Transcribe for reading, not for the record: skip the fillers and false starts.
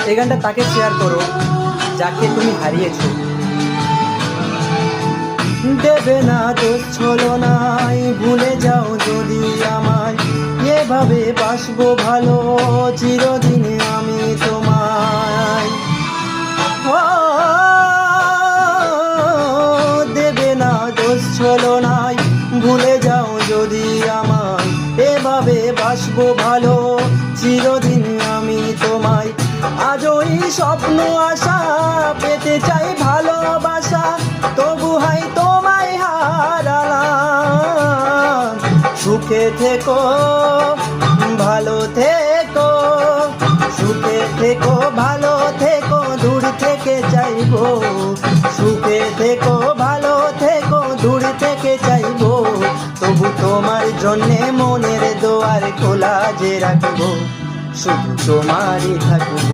এই গানটা তাকে শেয়ার করো যাকে তুমি হারিয়েছো। দেবে না দোষ ছলনায়, ভুলে যাও যদি আমায়, এভাবে বাসবো ভালো চিরদিন আমি তোমায়। ও দেবে না দোষ ছলনায়, ভুলে যাও যদি আমায়, এভাবে বাসবো ভালো চিরদিন আমি তোমায়। আজই স্বপ্ন আশা পেতে চাই ভালোবাসা, তবু হাই তোমায় হারালাম। সুখে থেকো ভালো থেকো, সুখে থেকো ভালো থেকো, দূর থেকে চাইবো। সুখে থেকো ভালো থেকো, দূর থেকে চাইবো, তবু তোমার জন্যে মনের দোয়ার খোলা যে রাখবো, শুধু তোমারই থাকবো।